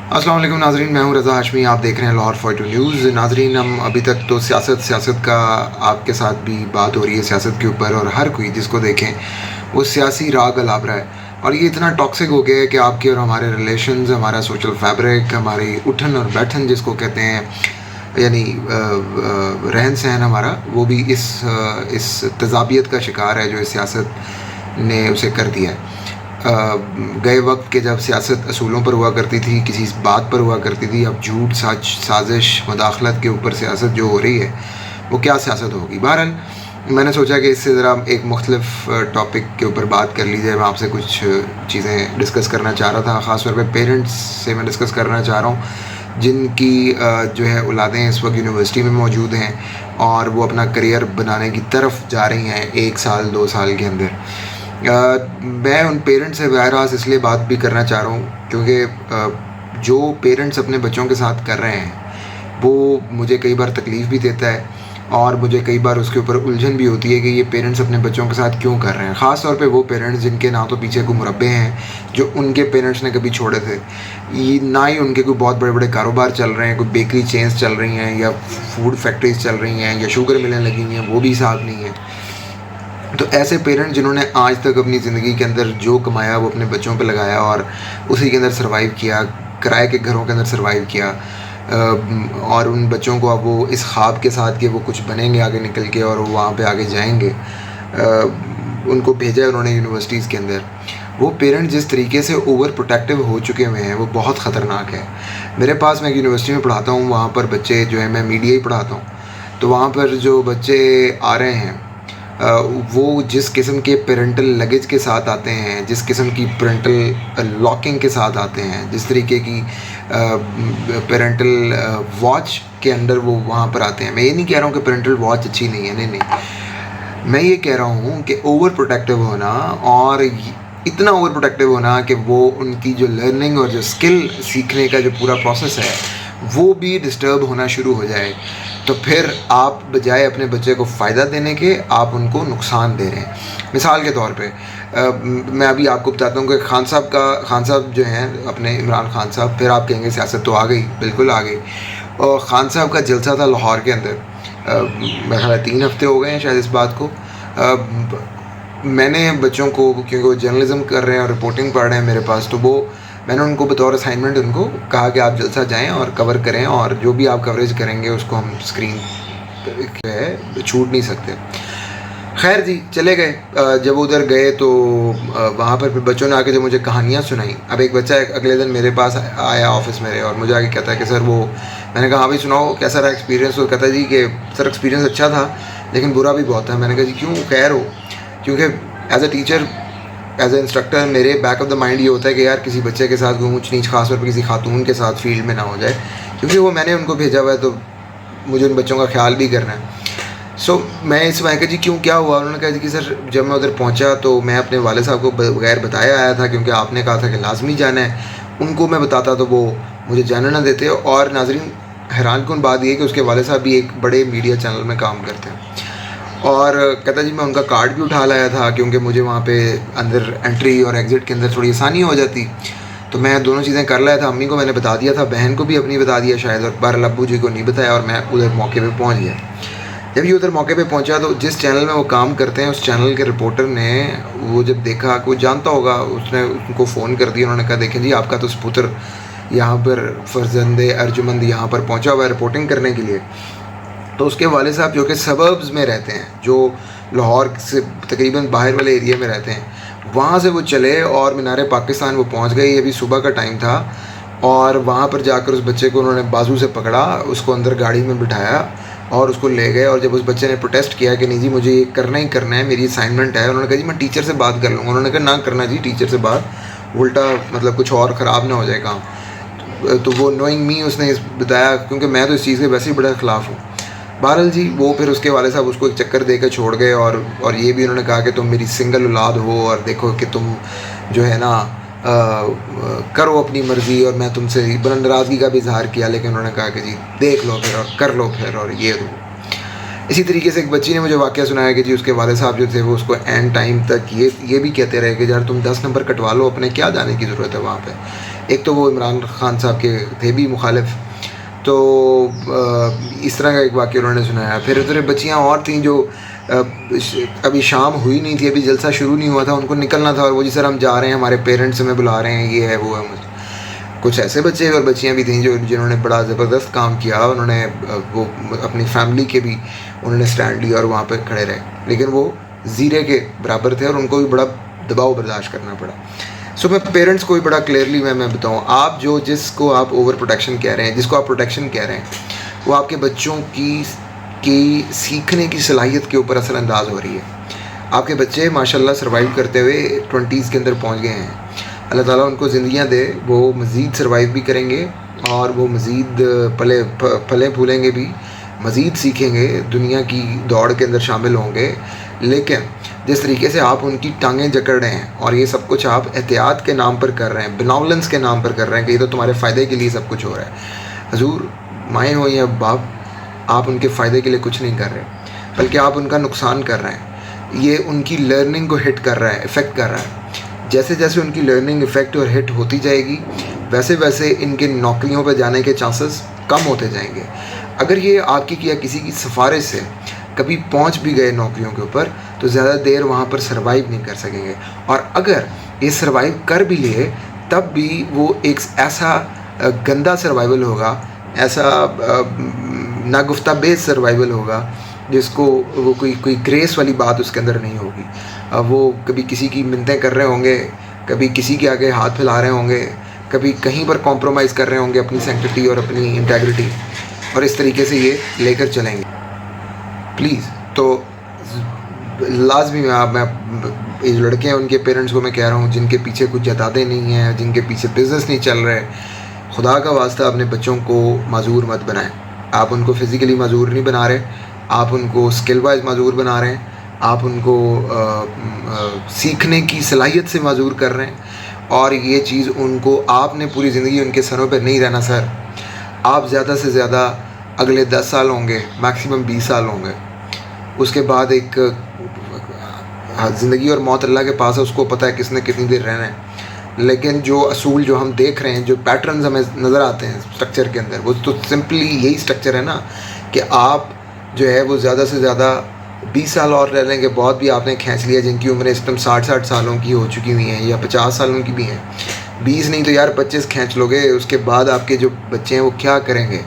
अस्सलाम वालेकुम नाज़रीन, मैं हूं रज़ा हाशमी। आप देख रहे हैं लाहौर 42 न्यूज़। नाज़रीन, हम अभी तक तो सियासत का आपके साथ भी बात हो रही है सियासत के ऊपर, और हर कोई जिसको देखें वो सियासी राग अलाप रहा है। और ये इतना टॉक्सिक हो गया है कि आपके और हमारे रिलेशंस, हमारा सोशल फैब्रिक, हमारी उठन और बैठन जिसको कहते हैं, यानी रहन सहन हमारा, वो भी इस तज़ाबियत का शिकार है जो इस सियासत ने उसे कर दिया है। गए वक्त के जब सियासत असूलों पर हुआ करती थी, किसी बात पर हुआ करती थी, अब झूठ साजिश मदाखलत के ऊपर सियासत जो हो रही है वो क्या सियासत होगी। बहरहाल मैंने सोचा कि इससे ज़रा एक मुख्तलिफ टॉपिक के ऊपर बात कर ली जाए। मैं आपसे कुछ चीज़ें डिस्कस करना चाह रहा था, ख़ास तौर पे पेरेंट्स से मैं डिस्कस करना चाह रहा हूँ जिनकी जो है औलादें इस वक्त यूनिवर्सिटी में मौजूद हैं और वो अपना करियर बनाने की तरफ जा रही हैं 1 साल 2 साल के अंदर। मैं उन पेरेंट्स से बहरहाल इसलिए बात भी करना चाह रहा हूँ क्योंकि जो पेरेंट्स अपने बच्चों के साथ कर रहे हैं वो मुझे कई बार तकलीफ़ भी देता है, और मुझे कई बार उसके ऊपर उलझन भी होती है कि ये पेरेंट्स अपने बच्चों के साथ क्यों कर रहे हैं। ख़ास तौर पे वो पेरेंट्स जिनके ना तो पीछे कोई मुरब्बे हैं जो उनके पेरेंट्स ने कभी छोड़े थे, ये ना ही उनके कोई बहुत बड़े बड़े कारोबार चल रहे हैं, कोई बेकरी चेन्स चल रही हैं या फूड फैक्ट्रीज चल रही हैं या शुगर मिलें लगी हुई हैं, वो भी हिसाब नहीं है। तो ऐसे पेरेंट्स जिन्होंने आज तक अपनी ज़िंदगी के अंदर जो कमाया वो अपने बच्चों पे लगाया और उसी के अंदर सर्वाइव किया, किराए के घरों के अंदर सर्वाइव किया, और उन बच्चों को अब वो इस ख्वाब के साथ कि वो कुछ बनेंगे आगे निकल के और वो वहाँ पे आगे जाएंगे, उनको भेजा है उन्होंने यूनिवर्सिटीज़ के अंदर। वो पेरेंट्स जिस तरीके से ओवर प्रोटेक्टिव हो चुके हुए हैं वो बहुत ख़तरनाक है। मेरे पास, मैं एक यूनिवर्सिटी में पढ़ाता हूँ, वहाँ पर बच्चे जो है, मैं मीडिया ही पढ़ाता हूँ, तो वहाँ पर जो बच्चे आ रहे हैं वो जिस किस्म के पेरेंटल लगेज के साथ आते हैं, जिस किस्म की पेरेंटल लॉकिंग के साथ आते हैं, जिस तरीके की पेरेंटल वॉच के अंदर वो वहाँ पर आते हैं। मैं ये नहीं कह रहा हूँ कि पेरेंटल वॉच अच्छी नहीं है, नहीं, मैं ये कह रहा हूँ कि ओवर प्रोटेक्टिव होना, और इतना ओवर प्रोटेक्टिव होना कि वो उनकी जो लर्निंग और जो स्किल सीखने का जो पूरा प्रोसेस है वो भी डिस्टर्ब होना शुरू हो जाए, तो फिर आप बजाय अपने बच्चे को फ़ायदा देने के आप उनको नुकसान दे रहे हैं। मिसाल के तौर पे मैं अभी आपको बताता हूँ कि खान साहब जो हैं अपने, इमरान खान साहब, फिर आप कहेंगे सियासत तो आ गई, बिल्कुल आ गई। और खान साहब का जलसा था लाहौर के अंदर, मेरा ख्याल है 3 हफ्ते हो गए हैं शायद इस बात को। मैंने बच्चों को, क्योंकि वो जर्नलिज़्म कर रहे हैं और रिपोर्टिंग पढ़ रहे हैं मेरे पास, तो वो मैंने उनको बतौर असाइनमेंट उनको कहा कि आप जलसा जाएं और कवर करें, और जो भी आप कवरेज करेंगे उसको हम स्क्रीन पे छूट नहीं सकते। खैर जी, चले गए। जब उधर गए तो वहाँ पर फिर बच्चों ने आके जब मुझे कहानियाँ सुनाई, अब एक बच्चा अगले दिन मेरे पास आया ऑफिस मेरे, और मुझे आके कहता है कि सर वो, मैंने कहा हाँ भाई सुनाओ कैसा रहा एक्सपीरियंस। तो कहता है जी कि सर एक्सपीरियंस अच्छा था लेकिन बुरा भी बहुत था। मैंने कहा जी क्यों, खैर हो? क्योंकि as a teacher, as a instructor, मेरे बैक ऑफ द माइंड ये होता है कि यार किसी बच्चे के साथ कोई ऊँच नीच, खास तौर पर किसी खातून के साथ फील्ड में ना हो जाए, क्योंकि वो मैंने उनको भेजा हुआ है तो मुझे उन बच्चों का ख्याल भी करना है। मैं इस मैंने कहा जी क्यों, क्या हुआ? उन्होंने कहा जी कि सर जब मैं उधर पहुंचा तो मैं अपने वाले साहब को बगैर बताए आया था, क्योंकि आपने कहा था कि लाजमी जाना है। उनको मैं बताता तो वो मुझे जाने ना देते। और नाजरीन, हैरान कौन बात ये कि उसके वाले साहब भी एक बड़े मीडिया चैनल में काम करते हैं, और कहता जी मैं उनका कार्ड भी उठा लाया था क्योंकि मुझे वहाँ पे अंदर एंट्री और एग्ज़िट के अंदर थोड़ी आसानी हो जाती, तो मैं दोनों चीज़ें कर लाया था। अम्मी को मैंने बता दिया था, बहन को भी अपनी बता दिया शायद, और बहरहाल अब्बू जी को नहीं बताया, और मैं उधर मौके पे पहुँच गया। जब ये उधर मौके पे पहुंचा तो जिस चैनल में वो काम करते हैं उस चैनल के रिपोर्टर ने वो जब देखा, कोई जानता होगा, उसने उनको फ़ोन कर दिया। उन्होंने कहा देखें जी आपका तो सपुत्र यहाँ पर फ़र्जंदे अर्जुमंद यहाँ पर पहुँचा हुआ है रिपोर्टिंग करने के लिए। तो उसके वाले साहब जो कि सबर्ब्स में रहते हैं, जो लाहौर से तकरीबन बाहर वाले एरिया में रहते हैं, वहाँ से वो चले और मीनार पाकिस्तान वो पहुँच गए। ये भी सुबह का टाइम था, और वहाँ पर जाकर उस बच्चे को उन्होंने बाजू से पकड़ा, उसको अंदर गाड़ी में बिठाया और उसको ले गए। और जब उस बच्चे ने प्रोटेस्ट किया कि नहीं जी मुझे ये करना ही करना है, मेरी असाइनमेंट है, उन्होंने कहा जी मैं टीचर से बात कर लूँगा। उन्होंने कहा ना करना जी टीचर से बात, उल्टा मतलब कुछ और ख़राब ना हो जाए काम। तो वो नोइंग मी उसने बताया, क्योंकि मैं तो इस चीज़ के वैसे ही बड़ा ख़िलाफ़ हूँ। बहरहाल जी वो फिर उसके वाले साहब उसको एक चक्कर दे कर छोड़ गए, और ये भी उन्होंने कहा कि तुम मेरी सिंगल औलाद हो और देखो कि तुम जो है ना करो अपनी मर्ज़ी, और मैं तुमसे नाराज़गी का भी इजहार किया, लेकिन उन्होंने कहा कि जी देख लो फिर और कर लो फिर और ये दो। इसी तरीके से एक बच्ची ने मुझे वाक़या सुनाया कि जी उसके वाले साहब जो थे वो उसको एंड टाइम तक ये भी कहते रहे कि यार तुम 10 नंबर कटवा लो, अपने क्या जाने की ज़रूरत है वहाँ पे। एक तो वो इमरान खान साहब के थे भी मुखालिफ, तो इस तरह का एक वाक़या उन्होंने सुनाया। फिर उधर बच्चियाँ और थीं जो अभी शाम हुई नहीं थी, अभी जलसा शुरू नहीं हुआ था, उनको निकलना था और वो जी सर हम जा रहे हैं, हमारे पेरेंट्स हमें बुला रहे हैं, ये है वो है। कुछ ऐसे बच्चे और बच्चियाँ भी थीं जिन्होंने बड़ा ज़बरदस्त काम किया, उन्होंने वो अपनी फैमिली के भी उन्होंने स्टैंड लिया और वहाँ पर खड़े रहे, लेकिन वो ज़ीरे के बराबर थे और उनको भी बड़ा दबाव बर्दाश्त करना पड़ा। सो मैं पेरेंट्स को भी बड़ा क्लियरली मैं बताऊँ, आप जिसको आप ओवर प्रोटेक्शन कह रहे हैं, जिसको आप प्रोटेक्शन कह रहे हैं, वो आपके बच्चों की सीखने की सलाहियत के ऊपर असरअंदाज हो रही है। आपके बच्चे माशाल्लाह सर्वाइव करते हुए 20s के अंदर पहुँच गए हैं। अल्लाह ताला उनको ज़िंदगियाँ दे, वो मज़ीद सर्वाइव भी करेंगे और वो मज़ीद फले फूलेंगे भी, मज़ीद सीखेंगे, दुनिया की दौड़ के अंदर शामिल होंगे। लेकिन जिस तरीके से आप उनकी टांगें जकड़ रहे हैं और ये सब कुछ आप एहतियात के नाम पर कर रहे हैं, बेनौलेंस के नाम पर कर रहे हैं कि ये तो तुम्हारे फ़ायदे के लिए सब कुछ हो रहा है। हजूर, माएँ हो या बाप, आप उनके फ़ायदे के लिए कुछ नहीं कर रहे, बल्कि आप उनका नुकसान कर रहे हैं। ये उनकी लर्निंग को हिट कर रहा है, इफ़ेक्ट कर रहा है। जैसे जैसे उनकी लर्निंग इफ़ेक्ट और हिट होती जाएगी, वैसे वैसे इनके नौकरियों पर जाने के चांसेस कम होते जाएंगे। अगर ये आपकी या किसी की सिफारिश से कभी पहुंच भी गए नौकरियों के ऊपर, तो ज़्यादा देर वहाँ पर सर्वाइव नहीं कर सकेंगे। और अगर ये सर्वाइव कर भी लिए, तब भी वो एक ऐसा गंदा सर्वाइवल होगा, ऐसा नागुफ्ता बेस सर्वाइवल होगा जिसको वो कोई ग्रेस वाली बात उसके अंदर नहीं होगी। वो कभी किसी की मिन्नतें कर रहे होंगे, कभी किसी के आगे हाथ फैला रहे होंगे, कभी कहीं पर कॉम्प्रोमाइज़ कर रहे होंगे अपनी सैंक्टिटी और अपनी इंटेग्रिटी, और इस तरीके से ये लेकर चलेंगे। प्लीज़, तो लाजमी मैं ये लड़के हैं उनके पेरेंट्स को मैं कह रहा हूँ जिनके पीछे कुछ जताते नहीं हैं, जिनके पीछे बिज़नेस नहीं चल रहे, खुदा का वास्ता अपने बच्चों को माजूर मत बनाएं। आप उनको फ़िज़िकली माजूर नहीं बना रहे, आप उनको स्किल वाइज माजूर बना रहे हैं, आप उनको सीखने की सलाहियत से माजूर कर रहे हैं। और ये चीज़ उनको, आपने पूरी ज़िंदगी उनके सरों पर नहीं रहना सर। आप ज़्यादा से ज़्यादा अगले 10 साल होंगे, मैक्सिमम 20 साल होंगे। उसके बाद एक ज़िंदगी और मौत अल्लाह के पास है, उसको पता है किसने कितनी देर रहना है। लेकिन जो असूल जो हम देख रहे हैं, जो पैटर्न्स हमें नज़र आते हैं स्ट्रक्चर के अंदर, वो तो सिंपली यही स्ट्रक्चर है ना कि आप जो है वो ज़्यादा से ज़्यादा 20 साल और रह लेंगे। बहुत भी आपने खींच लिया जिनकी उम्रें इस टाइम 60-60 सालों की हो चुकी हुई हैं या 50 सालों की भी हैं। 20 नहीं तो यार 25 खींच लोगे। उसके बाद आपके जो बच्चे हैं वो क्या करेंगे?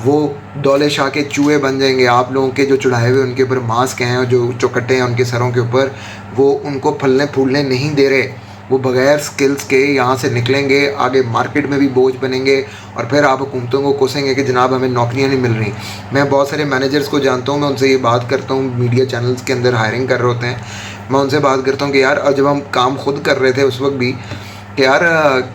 वो दौले शाह के चूहे बन जाएंगे। आप लोगों के जो चढ़ाए हुए उनके ऊपर मास्क हैं और जो चौकट्टे हैं उनके सरों के ऊपर, वो उनको फलने फूलने नहीं दे रहे। वो बग़ैर स्किल्स के यहाँ से निकलेंगे, आगे मार्केट में भी बोझ बनेंगे और फिर आप हुकूमतों को कोसेंगे कि जनाब हमें नौकरियाँ नहीं मिल रही। मैं बहुत सारे मैनेजर्स को जानता हूँ, मैं उनसे ये बात करता हूँ, मीडिया चैनल्स के अंदर हायरिंग कर रहे होते हैं, मैं उनसे बात करता हूँ कि यार, और जब हम काम खुद कर रहे थे उस वक्त भी कि यार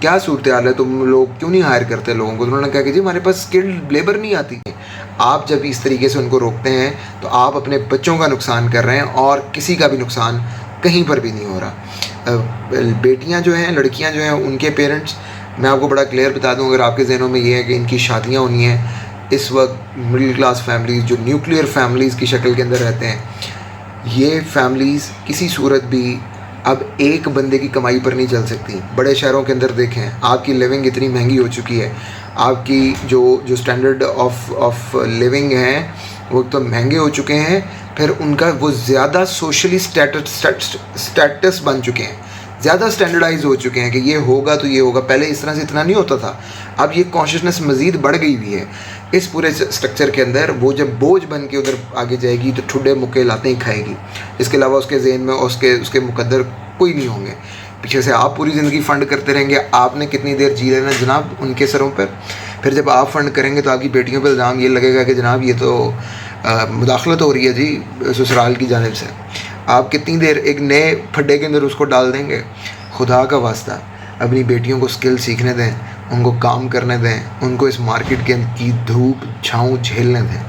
क्या सूरत हाल है, तुम लोग क्यों नहीं हायर करते लोगों को? तो उन्होंने कहा कि जी हमारे पास स्किल्ड लेबर नहीं आती है। आप जब इस तरीके से उनको रोकते हैं तो आप अपने बच्चों का नुकसान कर रहे हैं और किसी का भी नुकसान कहीं पर भी नहीं हो रहा। बेटियां जो हैं, लड़कियां जो हैं, उनके पेरेंट्स, मैं आपको बड़ा क्लियर बता दूं, अगर आपके जहनों में ये है कि इनकी शादियां होनी हैं, इस वक्त मिडिल क्लास फैमिलीज़ जो न्यूक्लियर फैमिलीज़ की शक्ल के अंदर रहते हैं, ये फैमिलीज़ किसी सूरत भी अब एक बंदे की कमाई पर नहीं चल सकती। बड़े शहरों के अंदर देखें, आपकी लिविंग इतनी महंगी हो चुकी है, आपकी जो स्टैंडर्ड ऑफ लिविंग हैं वो तो महंगे हो चुके हैं, फिर उनका वो ज़्यादा सोशली स्टेटस बन चुके हैं, ज़्यादा स्टैंडर्डाइज हो चुके हैं कि ये होगा तो ये होगा। पहले इस तरह से इतना नहीं होता था, अब ये कॉन्शियसनेस मज़ीद बढ़ गई हुई है इस पूरे स्ट्रक्चर के अंदर। वो जब बोझ बन के उधर आगे जाएगी तो ठुड्डे मुक्के लाते ही खाएगी। इसके अलावा उसके जहन में उसके मुकद्दर कोई नहीं होंगे। पीछे से आप पूरी ज़िंदगी फ़ंड करते रहेंगे, आपने कितनी देर जी लेना जनाब उनके सरों पर। फिर जब आप फ़ंड करेंगे तो आपकी बेटियों पर इल्ज़ाम ये लगेगा कि जनाब ये तो मुदाखलत हो रही है जी ससुराल की जानिब से। आप कितनी देर एक नए फड्डे के अंदर उसको डाल देंगे? खुदा का वास्ता अपनी बेटियों को स्किल सीखने दें, उनको काम करने दें, उनको इस मार्केट की धूप छाँव झेलने दें,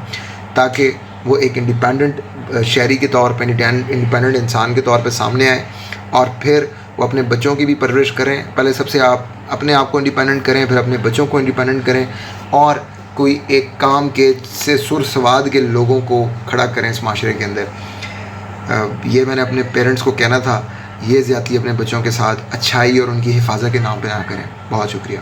ताकि वो एक इंडिपेंडेंट शहरी के तौर पे, इंडिपेंडेंट इंसान के तौर पे सामने आए और फिर वो अपने बच्चों की भी परवरिश करें। पहले सबसे आप अपने आप को इंडिपेंडेंट करें, फिर अपने बच्चों को इंडिपेंडेंट करें और कोई एक काम के से सुर सवाद के लोगों को खड़ा करें इस माशरे के अंदर। ये मैंने अपने पेरेंट्स को कहना था, ये ज़्यादती अपने बच्चों के साथ अच्छाई और उनकी हिफाजत के नाम पे ना करें। बहुत शुक्रिया।